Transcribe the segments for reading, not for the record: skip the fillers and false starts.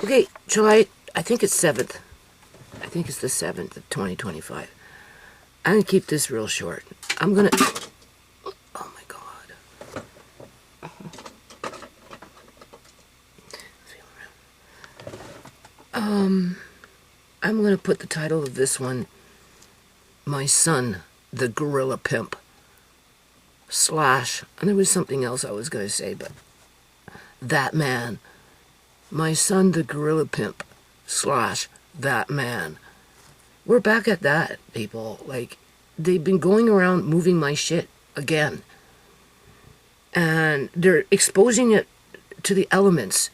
Okay, July, I think it's 7th. I think it's the 7th of 2025. I'm going to keep this real short. I'm going to... Oh my God. I'm going to put the title of this one, My Son, the Gorilla Pimp. Slash, and there was something else I was going to say, but that man. My son, the Gorilla Pimp. Slash, that man. We're back at that, people. Like, they've been going around moving my shit again. And they're exposing it to the elements.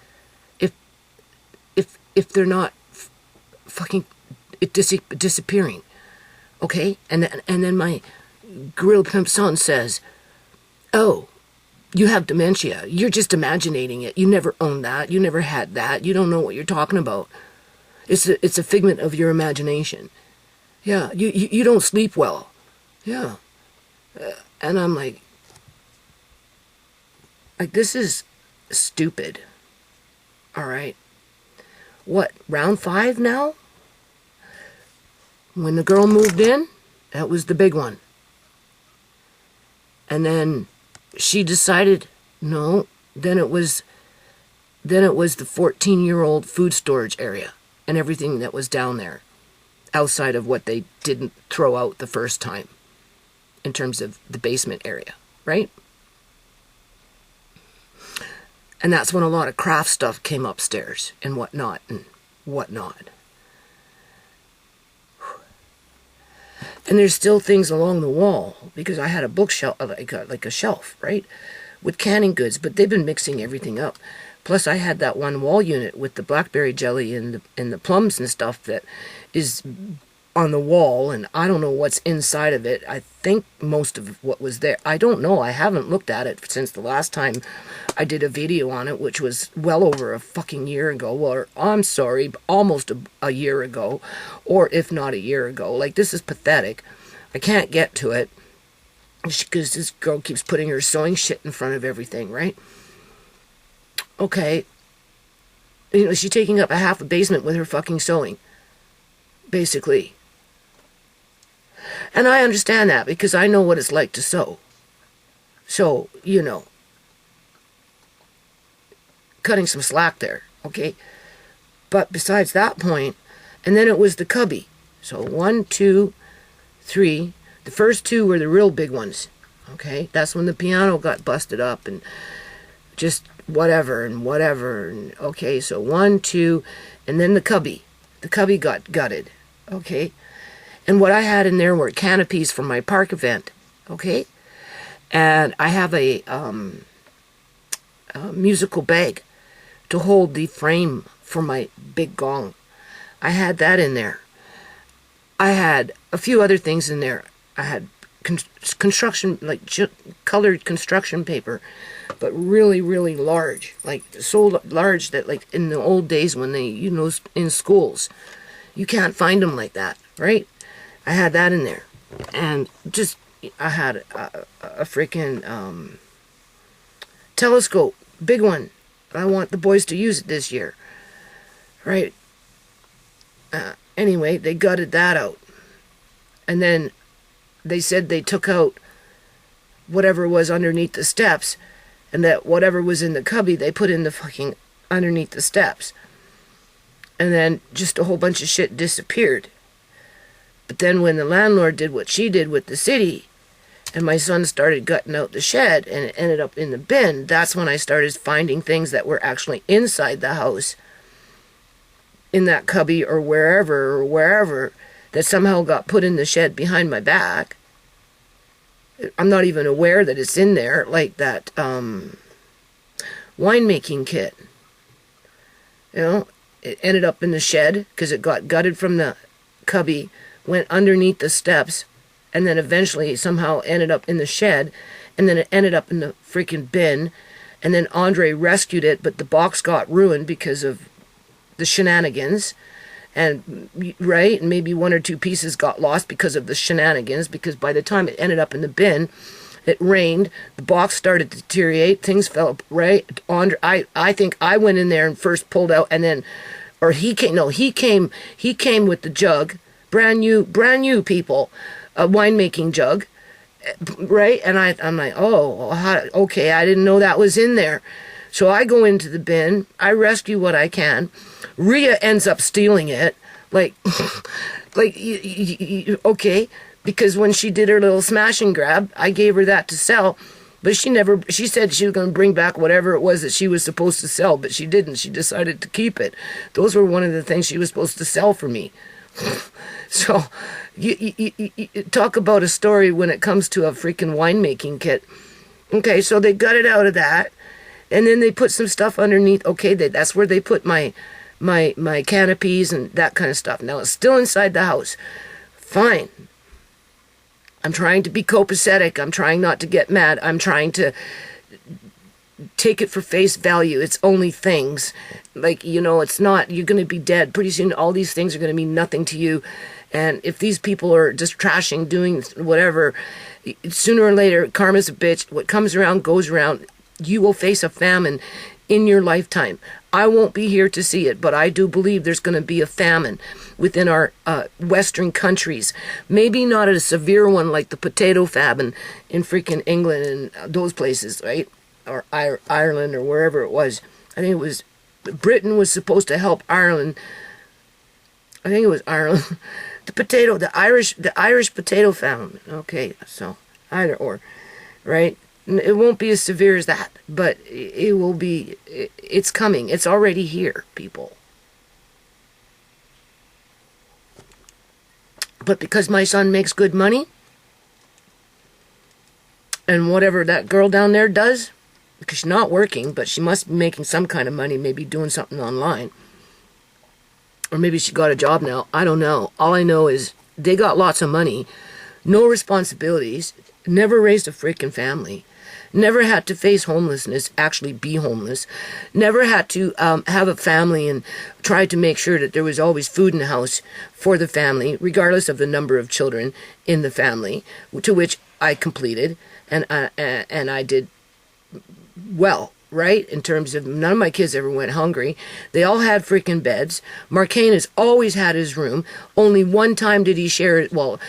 If they're not fucking disappearing. Okay? And then my Gorilla Pimp son says, oh, you have dementia. You're just imagining it. You never owned that. You never had that. You don't know what you're talking about. It's a figment of your imagination. Yeah, you don't sleep well. Yeah. And I'm like, this is stupid. All right. What, round 5 now? When the girl moved in, that was the big one. And then she decided, no, then it was the 14-year-old food storage area and everything that was down there outside of what they didn't throw out the first time in terms of the basement area, right? And that's when a lot of craft stuff came upstairs and whatnot. And there's still things along the wall, because I had a bookshelf, like a shelf, right, with canning goods, but they've been mixing everything up. Plus, I had that one wall unit with the blackberry jelly and the plums and stuff that is on the wall, and I don't know what's inside of it. I think most of what was there, I don't know. I haven't looked at it since the last time I did a video on it, which was well over a fucking year ago, or I'm sorry, almost a year ago, or if not a year ago. Like, this is pathetic. I can't get to it because this girl keeps putting her sewing shit in front of everything, right? Okay. You know, she's taking up a half a basement with her fucking sewing, basically. And I understand that because I know what it's like to sew. So, you know, cutting some slack there, okay? But besides that point, and then it was the cubby. So 1, 2, 3. The first 2 were the real big ones, okay? That's when the piano got busted up and just whatever. And okay, so 1, 2, and then the cubby. The cubby got gutted, okay? And what I had in there were canopies from my park event, okay? And I have a musical bag to hold the frame for my big gong. I had that in there. I had a few other things in there. I had construction, like colored construction paper, but really, really large. Like, so large that, like, in the old days when they, you know, in schools, you can't find them like that, right? I had that in there. And just, I had a freaking telescope, big one. I want the boys to use it this year, right? Anyway, they gutted that out. And then they said they took out whatever was underneath the steps, and that whatever was in the cubby, they put in the fucking underneath the steps. And then just a whole bunch of shit disappeared. But then when the landlord did what she did with the city, and my son started gutting out the shed, and it ended up in the bin, that's when I started finding things that were actually inside the house, in that cubby or wherever, that somehow got put in the shed behind my back. I'm not even aware that it's in there, like that winemaking kit. You know, it ended up in the shed because it got gutted from the cubby, went underneath the steps, and then eventually somehow ended up in the shed, and then it ended up in the freaking bin, and then Andre rescued it, but the box got ruined because of the shenanigans, and right, and maybe 1 or 2 pieces got lost because of the shenanigans, because by the time it ended up in the bin, It rained. The box started to deteriorate. Things fell right on. I think I went in there and first pulled out, and then, or he came. No, he came with the jug, brand new people, a winemaking jug, right? And I'm like, oh, okay, I didn't know that was in there. So I go into the bin. I rescue what I can. Rhea ends up stealing it. Like, okay, because when she did her little smash and grab, I gave her that to sell, but she said she was going to bring back whatever it was that she was supposed to sell, but she didn't. She decided to keep it. Those were one of the things she was supposed to sell for me. So, you talk about a story when it comes to a freaking winemaking kit. Okay, so they got it out of that, and then they put some stuff underneath. Okay, that's where they put my canopies and that kind of stuff. Now it's still inside the house. Fine. I'm trying to be copacetic. I'm trying not to get mad. I'm trying to take it for face value. It's only things. Like, it's not, you're going to be dead. Pretty soon all these things are going to mean nothing to you. And if these people are just trashing, doing whatever, sooner or later, karma's a bitch. What comes around goes around. You will face a famine in your lifetime. I won't be here to see it, but I do believe there's going to be a famine within our Western countries. Maybe not a severe one like the potato famine in freaking England and those places, right? Or Ireland or wherever it was. I think it was Britain was supposed to help Ireland. I think it was Ireland. The Irish potato famine. Okay, so either or, right? It won't be as severe as that, but it will be, it's coming. It's already here, people. But because my son makes good money, and whatever that girl down there does, because she's not working, but she must be making some kind of money, maybe doing something online. Or maybe she got a job now. I don't know. All I know is they got lots of money, no responsibilities, never raised a freaking family. Never had to face homelessness, actually be homeless. Never had to have a family and try to make sure that there was always food in the house for the family, regardless of the number of children in the family, to which I completed, and I did well, right? In terms of none of my kids ever went hungry. They all had freaking beds. Marcane has always had his room. Only one time did he share it. Well,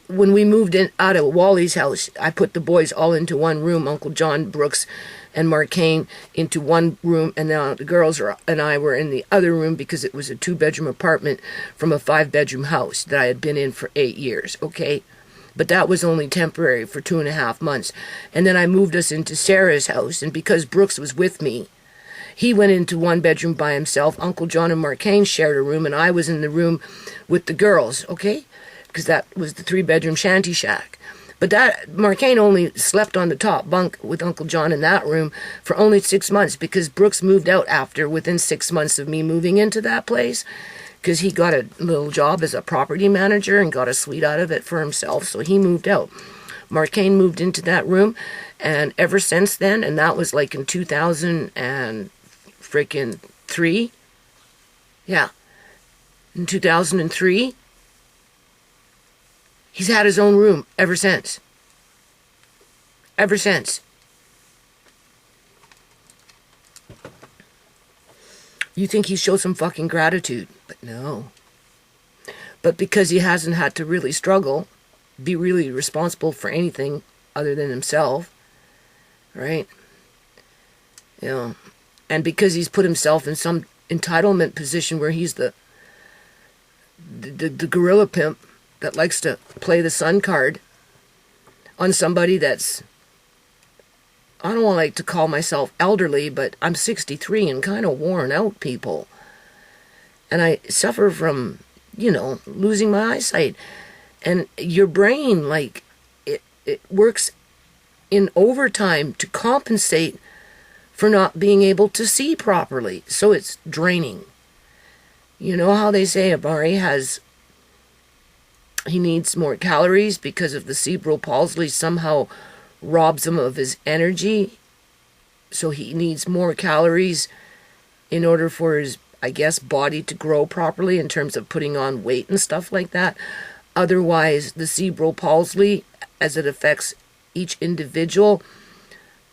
when we moved in out of Wally's house, I put the boys all into one room. Uncle John Brooks and Marcane into one room, and now the girls and I were in the other room because it was a 2-bedroom apartment from a 5-bedroom house that I had been in for 8 years, okay? But that was only temporary for 2.5 months. And then I moved us into Sarah's house, and because Brooks was with me, he went into 1 bedroom by himself. Uncle John and Marcane shared a room, and I was in the room with the girls, okay? Because that was the 3-bedroom shanty shack. But that Marcane only slept on the top bunk with Uncle John in that room for only 6 months, because Brooks moved out within 6 months of me moving into that place, because he got a little job as a property manager and got a suite out of it for himself, so he moved out. Marcane moved into that room, and ever since then, and that was like in 2003, yeah, in 2003, he's had his own room ever since. Ever since. You think he showed some fucking gratitude, but no. But because he hasn't had to really struggle, be really responsible for anything other than himself, right? And because he's put himself in some entitlement position where he's the gorilla pimp that likes to play the son card on somebody that's, I don't like to call myself elderly, but I'm 63 and kind of worn out, people. And I suffer from, losing my eyesight. And your brain, it works in overtime to compensate for not being able to see properly. So it's draining. You know how they say Amari he needs more calories because of the cerebral palsy somehow robs him of his energy, so he needs more calories in order for his, I guess, body to grow properly in terms of putting on weight and stuff like that. Otherwise, the cerebral palsy, as it affects each individual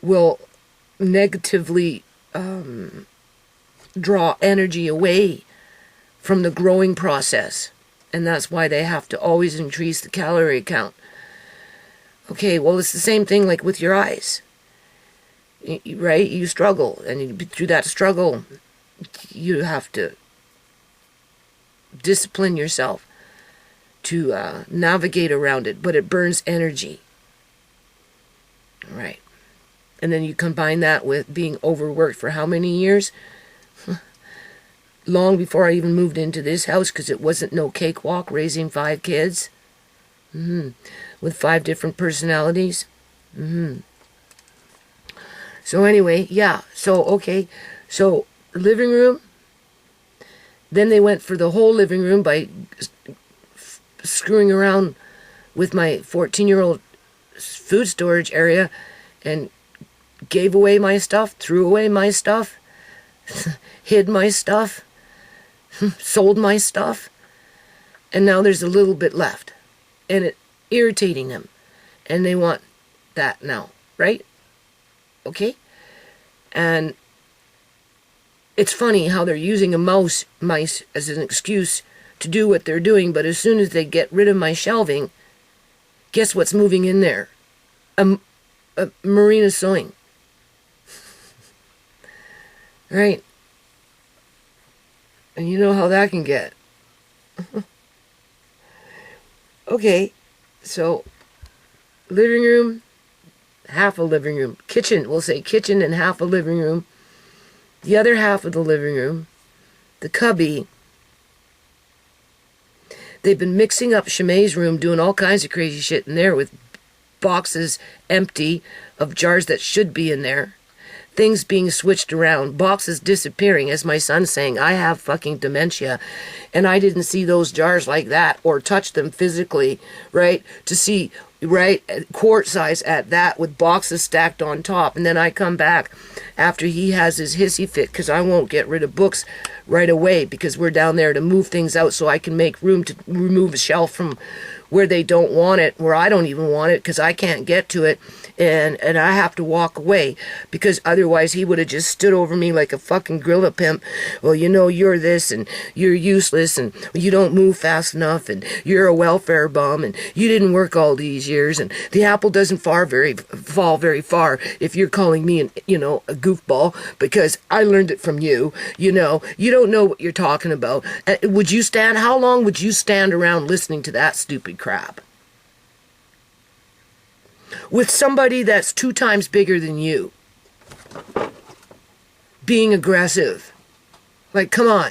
will negatively draw energy away from the growing process. And that's why they have to always increase the calorie count. Okay, well, it's the same thing like with your eyes. Right? You struggle. And through that struggle, you have to discipline yourself to navigate around it. But it burns energy. Right. And then you combine that with being overworked for how many years? Long before I even moved into this house, because it wasn't no cakewalk raising 5 kids. With 5 different personalities. So anyway, yeah. So, okay. So, living room. Then they went for the whole living room by screwing around with my 14-year-old food storage area and gave away my stuff, threw away my stuff, hid my stuff, sold my stuff, and now there's a little bit left. And it's irritating them. And they want that now, right? Okay? And it's funny how they're using mice as an excuse to do what they're doing, but as soon as they get rid of my shelving, guess what's moving in there? A Marina sewing. Right? And you know how that can get. Okay, so living room, half a living room. Kitchen, we'll say kitchen and half a living room. The other half of the living room, the cubby, they've been mixing up Shemai's room, doing all kinds of crazy shit in there with boxes empty of jars that should be in there. Things being switched around, boxes disappearing, as my son's saying, I have fucking dementia, and I didn't see those jars like that, or touch them physically, right, to see, right, quart size at that, with boxes stacked on top, and then I come back after he has his hissy fit, because I won't get rid of books right away, because we're down there to move things out so I can make room to remove a shelf from where they don't want it, where I don't even want it, because I can't get to it, and I have to walk away, because otherwise he would have just stood over me like a fucking gorilla pimp. Well, you know, you're this, and you're useless, and you don't move fast enough, and you're a welfare bum, and you didn't work all these years, and the apple doesn't fall very far if you're calling me a goofball, because I learned it from you. You don't know what you're talking about. How long would you stand around listening to that stupid crap? With somebody that's 2 times bigger than you. Being aggressive. Like, come on.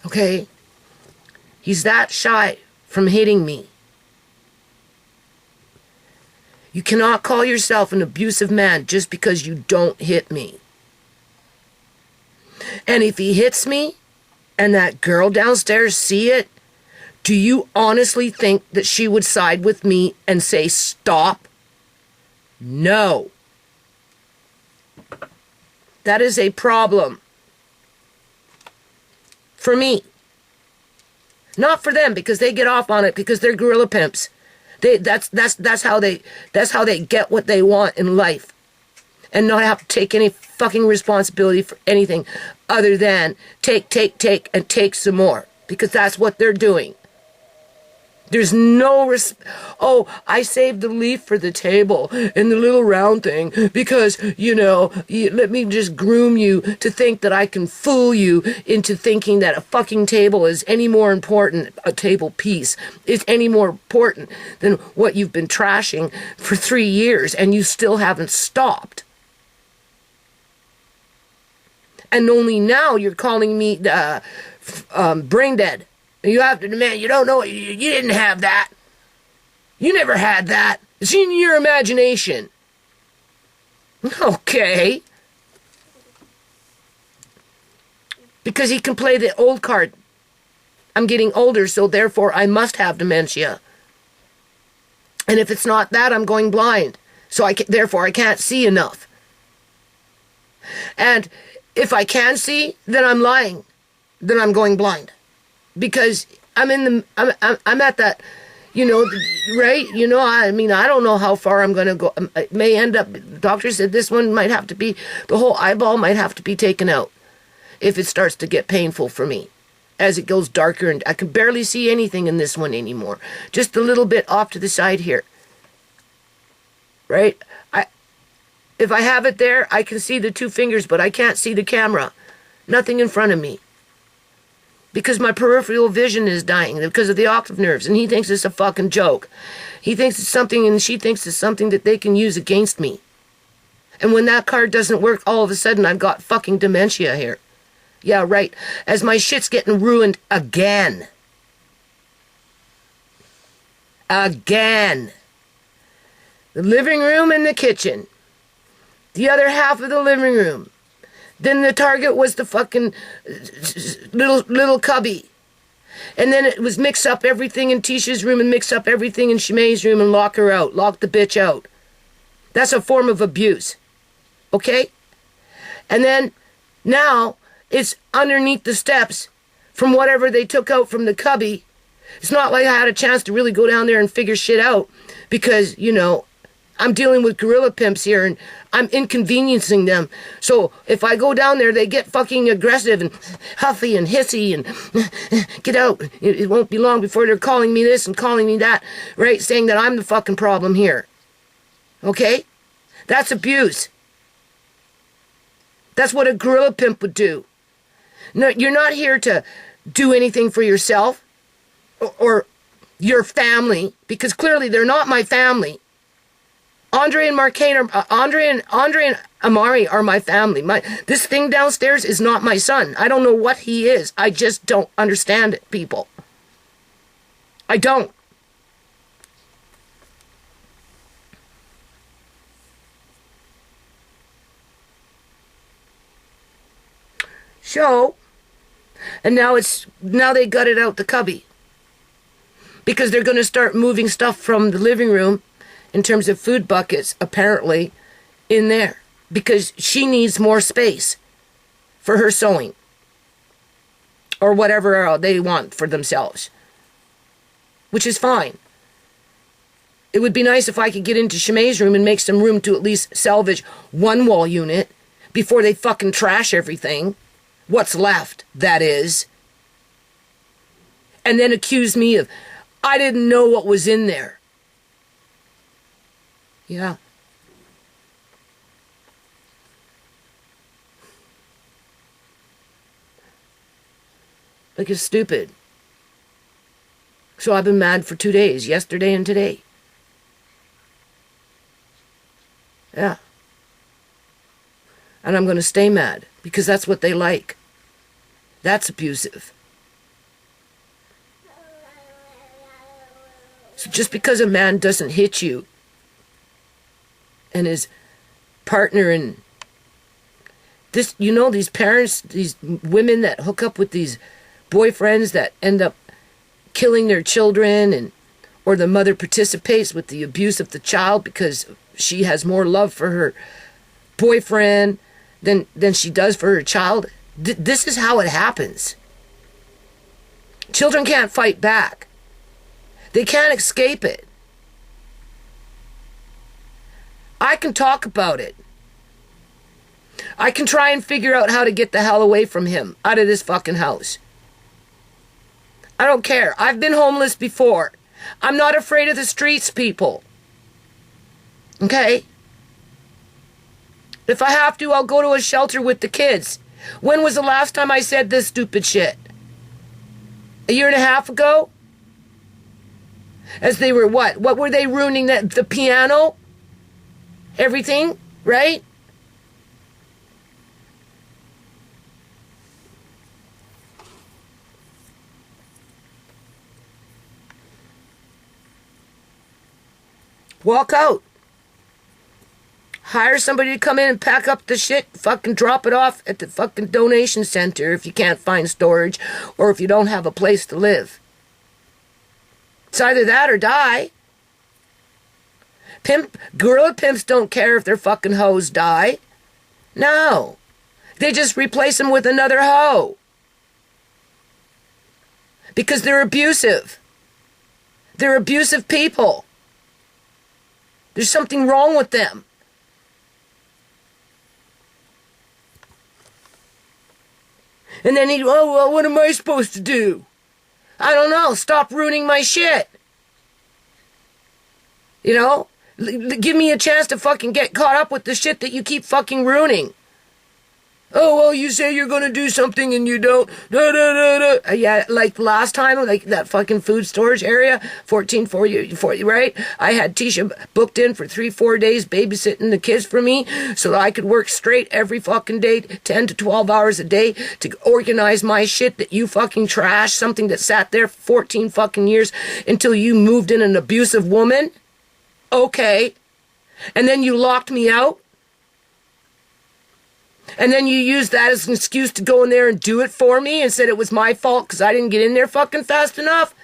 Okay? He's that shy from hitting me. You cannot call yourself an abusive man just because you don't hit me. And if he hits me, and that girl downstairs see it, do you honestly think that she would side with me and say stop? No. That is a problem. For me. Not for them, because they get off on it because they're gorilla pimps. That's how they get what they want in life. And not have to take any fucking responsibility for anything other than take, and take some more. Because that's what they're doing. There's no I saved the leaf for the table and the little round thing because, let me just groom you to think that I can fool you into thinking that a fucking table is any more important, a table piece is any more important than what you've been trashing for 3 years and you still haven't stopped. And only now you're calling me brain dead. You have to demand, you don't know, you didn't have that. You never had that. It's in your imagination. Okay. Because he can play the old card. I'm getting older, so therefore I must have dementia. And if it's not that, I'm going blind. So therefore I can't see enough. And if I can see, then I'm lying. Then I'm going blind. Because I'm at that, You know, right? You know, I mean, I don't know how far I'm going to go. It may end up, the doctor said this one might have to be, the whole eyeball might have to be taken out if it starts to get painful for me. As it goes darker, and I can barely see anything in this one anymore. Just a little bit off to the side here. Right? If I have it there, I can see the 2 fingers, but I can't see the camera. Nothing in front of me. Because my peripheral vision is dying because of the octave nerves, and he thinks it's a fucking joke. He thinks it's something, and she thinks it's something that they can use against me. And when that card doesn't work, all of a sudden I've got fucking dementia here. Yeah, right. As my shit's getting ruined again. Again. The living room and the kitchen. The other half of the living room. Then the target was the fucking little cubby. And then it was mix up everything in Tisha's room and mix up everything in Shimei's room and lock her out. Lock the bitch out. That's a form of abuse. Okay? And then now it's underneath the steps from whatever they took out from the cubby. It's not like I had a chance to really go down there and figure shit out because, you know, I'm dealing with gorilla pimps here and I'm inconveniencing them. So if I go down there, they get fucking aggressive and huffy and hissy and get out. It won't be long before they're calling me this and calling me that, right? Saying that I'm the fucking problem here. Okay? That's abuse. That's what a gorilla pimp would do. No, you're not here to do anything for yourself or your family, because clearly they're not my family. Andre and Amari are my family. This thing downstairs is not my son. I don't know what he is. I just don't understand it, people. I don't. So, and now they gutted out the cubby. Because they're going to start moving stuff from the living room in terms of food buckets, apparently, in there. Because she needs more space for her sewing. Or whatever they want for themselves. Which is fine. It would be nice if I could get into Shimei's room and make some room to at least salvage one wall unit before they fucking trash everything. What's left, that is. And then accuse me of, I didn't know what was in there. Yeah. Like it's stupid. So I've been mad for 2 days, yesterday and today. Yeah. And I'm going to stay mad because that's what they like. That's abusive. So just because a man doesn't hit you and his partner and this, you know, these parents, these women that hook up with these boyfriends that end up killing their children, and or the mother participates with the abuse of the child because she has more love for her boyfriend than she does for her child. This is how it happens. Children can't fight back. They can't escape it. I can talk about it. I can try and figure out how to get the hell away from him, out of this fucking house. I don't care. I've been homeless before. I'm not afraid of the streets, people. Okay? If I have to, I'll go to a shelter with the kids. When was the last time I said this stupid shit? A year and a half ago? As they were what? What were they ruining? The piano? Everything? Right? Walk out. Hire somebody to come in and pack up the shit, fucking drop it off at the fucking donation center if you can't find storage or if you don't have a place to live. It's either that or die. Gorilla pimps don't care if their fucking hoes die. No. They just replace them with another hoe. Because they're abusive. They're abusive people. There's something wrong with them. And then oh, well, what am I supposed to do? I don't know. Stop ruining my shit. You know? Give me a chance to fucking get caught up with the shit that you keep fucking ruining. Oh, well, you say you're going to do something and you don't. Yeah, like last time, like that fucking food storage area, 1440, right? I had Tisha booked in for 3-4 days babysitting the kids for me so that I could work straight every fucking day, 10 to 12 hours a day to organize my shit that you fucking trashed, something that sat there for 14 fucking years until you moved in an abusive woman. Okay. And then you locked me out. And then you used that as an excuse to go in there and do it for me and said it was my fault because I didn't get in there fucking fast enough.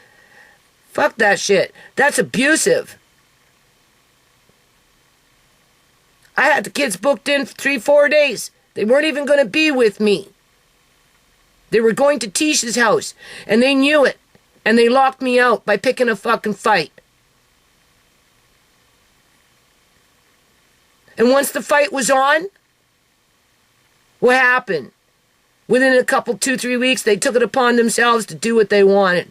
Fuck that shit. That's abusive. I had the kids booked in for 3-4 days. They weren't even going to be with me. They were going to Tisha's house, and they knew it. And they locked me out by picking a fucking fight. And once the fight was on, what happened? Within a couple, 2-3 weeks, they took it upon themselves to do what they wanted.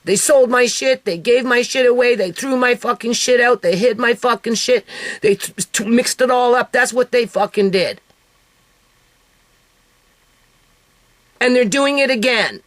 They sold my shit. They gave my shit away. They threw my fucking shit out. They hid my fucking shit. They mixed it all up. That's what they fucking did. And they're doing it again.